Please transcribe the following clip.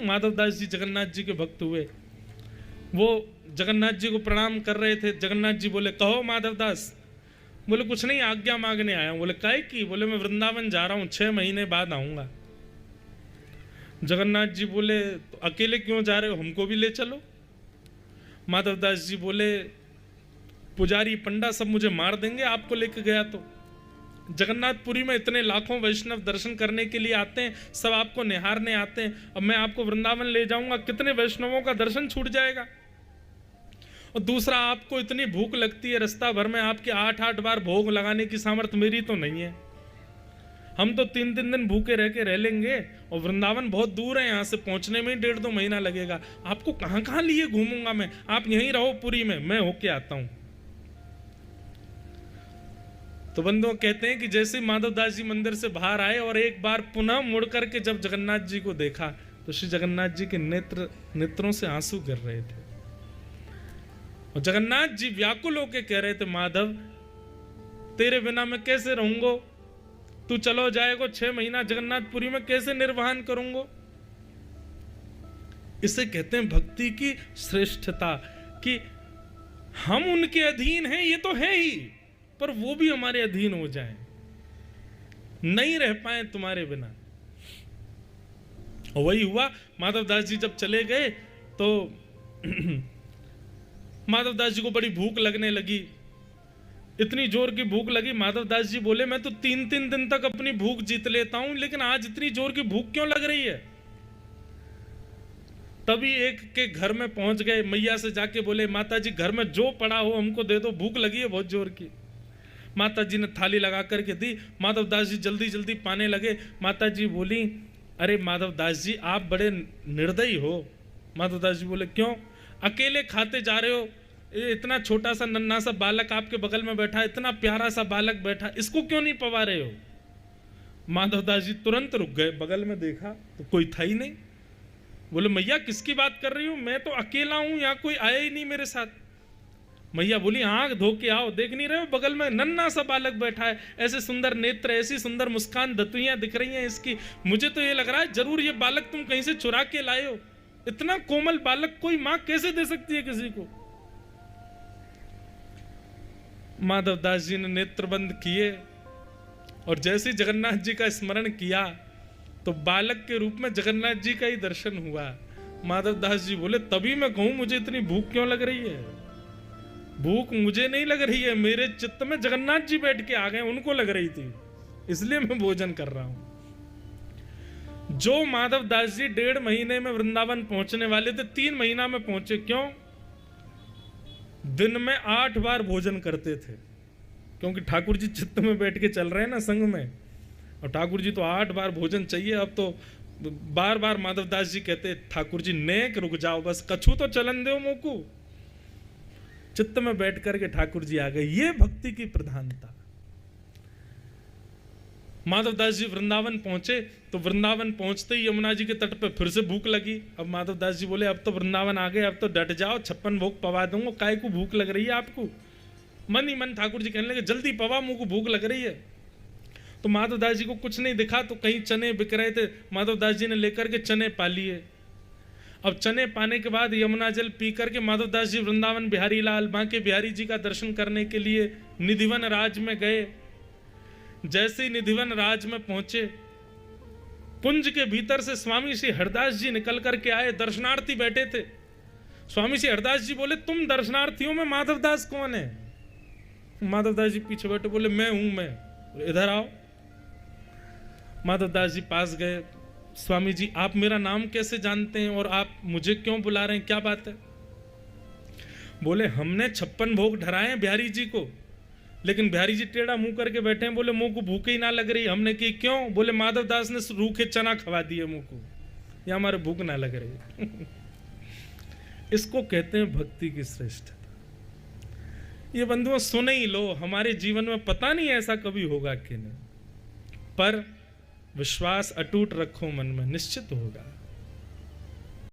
माधवदास जी जगन्नाथ जी के भक्त हुए। वो जगन्नाथ जी को प्रणाम कर रहे थे। जगन्नाथ जी बोले, कहो माधवदास। बोले, कुछ नहीं, आज्ञा मांगने आया हूं। बोले, काहे की? बोले, मैं वृंदावन जा रहा हूं, 6 महीने बाद आऊंगा। जगन्नाथ जी बोले, तो अकेले क्यों जा रहे हो, हमको भी ले चलो। माधवदास जी बोले, पुजारी पंडा सब मुझे मार देंगे आपको लेके गया तो। जगन्नाथपुरी में इतने लाखों वैष्णव दर्शन करने के लिए आते हैं, सब आपको निहारने आते हैं। अब मैं आपको वृंदावन ले जाऊंगा, कितने वैष्णवों का दर्शन छूट जाएगा। और दूसरा, आपको इतनी भूख लगती है, रास्ता भर में आपके 8-8 बार भोग लगाने की सामर्थ्य मेरी तो नहीं है। हम तो 3-3 दिन भूखे रह के रह लेंगे, और वृंदावन बहुत दूर है, यहाँ से पहुंचने में 1.5-2 महीना लगेगा। आपको कहाँ कहाँ लिए घूमूंगा मैं, आप यहीं रहो पुरी में, मैं होके आता हूं। तो बंधुओं, कहते हैं कि जैसे माधवदास जी मंदिर से बाहर आए और एक बार पुनः मुड़ करके जब जगन्नाथ जी को देखा, तो श्री जगन्नाथ जी के नेत्रों से आंसू गिर रहे थे। और जगन्नाथ जी व्याकुल होकर कह रहे थे, माधव तेरे बिना मैं कैसे रहूंगा, तू चलो जाएगो 6 महीना जगन्नाथपुरी में कैसे निर्वहन करूंगा। इसे कहते हैं भक्ति की श्रेष्ठता, कि हम उनके अधीन हैं, ये तो है ही, पर वो भी हमारे अधीन हो जाएं, नहीं रह पाए तुम्हारे बिना। और वही हुआ। माधवदास जी जब चले गए तो माधवदास जी को बड़ी भूख लगने लगी, इतनी जोर की भूख लगी। माधवदास जी बोले, मैं तो 3-3 दिन तक अपनी भूख जीत लेता हूं, लेकिन आज इतनी जोर की भूख क्यों लग रही है। तभी एक के घर में पहुंच गए, मैया से जाके बोले, माता जी घर में जो पड़ा हो हमको दे दो, भूख लगी है बहुत जोर की। माता जी ने थाली लगा करके दी। माधवदास जी जल्दी जल्दी पाने लगे। माता जी बोली, अरे माधवदास जी आप बड़े निर्दयी हो। माधवदास जी बोले, क्यों? अकेले खाते जा रहे हो, इतना छोटा सा नन्हा सा बालक आपके बगल में बैठा, इतना प्यारा सा बालक बैठा, इसको क्यों नहीं पवा रहे हो। माधवदास जी तुरंत रुक गए, बगल में देखा तो कोई था ही नहीं। बोले, मैया किसकी बात कर रही हूं, मैं तो अकेला हूं, यहाँ कोई आया ही नहीं मेरे साथ। मैया बोली, आंख धो के आओ, देख नहीं रहे हो बगल में नन्हा सा बालक बैठा है, ऐसे सुंदर नेत्र, ऐसी सुंदर मुस्कान, दतुइयां दिख रही हैं इसकी। मुझे तो ये लग रहा है जरूर ये बालक तुम कहीं से चुरा के लाए हो। इतना कोमल बालक कोई मां कैसे दे सकती है किसी को। माधवदास जी ने नेत्र बंद किए और जैसे जगन्नाथ जी का स्मरण किया तो बालक के रूप में जगन्नाथ जी का ही दर्शन हुआ। माधवदास जी बोले, तभी मैं कहूं मुझे इतनी भूख क्यों लग रही है। भूख मुझे नहीं लग रही है, मेरे चित्त में जगन्नाथ जी बैठ के आ गए, उनको लग रही थी, इसलिए मैं भोजन कर रहा हूं। जो माधवदास जी 1.5 महीने में वृंदावन पहुंचने वाले थे, 3 महीना में पहुंचे। क्यों? दिन में 8 बार भोजन करते थे, क्योंकि ठाकुर जी चित्त में बैठ के चल रहे हैं ना संग में, और ठाकुर जी तो 8 बार भोजन चाहिए। अब तो बार बार माधवदास जी कहते, ठाकुर जी नेक रुक जाओ, बस कछु तो चलन दो मोकू। चित्त में बैठ करके ठाकुर जी आ गए। ये भक्ति की प्रधानता। माधवदास जी वृंदावन पहुंचे तो वृंदावन पहुंचते ही यमुना जी के तट पे फिर से भूख लगी। अब माधवदास जी बोले, अब तो वृंदावन आ गए, अब तो डट जाओ, 56 भोग पवा दूंगा, काय को भूख लग रही है आपको। मन ही मन ठाकुर जी कहने लगे, जल्दी पवा, मुंह को भूख लग रही है। तो माधवदास जी को कुछ नहीं दिखा, तो कहीं चने बिक रहे थे, माधवदास जी ने लेकर के चने पा लिए। अब चने पाने के बाद यमुना जल पी करके माधवदास जी वृंदावन बिहारी लाल बांके बिहारी जी का दर्शन करने के लिए निधिवन राज में गए। जैसे ही निधिवन राज में पहुंचे, कुंज के भीतर से स्वामी श्री हरदास जी निकल करके आए, दर्शनार्थी बैठे थे। स्वामी श्री हरदास जी बोले, तुम दर्शनार्थियों में माधवदास कौन है? माधवदास जी पीछे बैठे, बोले, मैं हूं, मैं। इधर आओ। माधवदास जी पास गए। स्वामी जी, आप मेरा नाम कैसे जानते हैं और आप मुझे क्यों बुला रहे हैं, क्या बात है? बोले, हमने 56 भोग ढराए हैं बिहारी जी को, लेकिन बिहारी जी टेढ़ा मुंह करके बैठे हैं। बोले, मुंह को भूख ही ना लग रही। हमने की, क्यों? बोले, माधवदास ने रूखे चना खवा दिए मुंह को, या हमारे भूख ना लग रही। इसको कहते हैं भक्ति की श्रेष्ठता। ये बंधुओं सुने ही लो, हमारे जीवन में पता नहीं ऐसा कभी होगा कि नहीं, पर विश्वास अटूट रखो मन में, निश्चित होगा।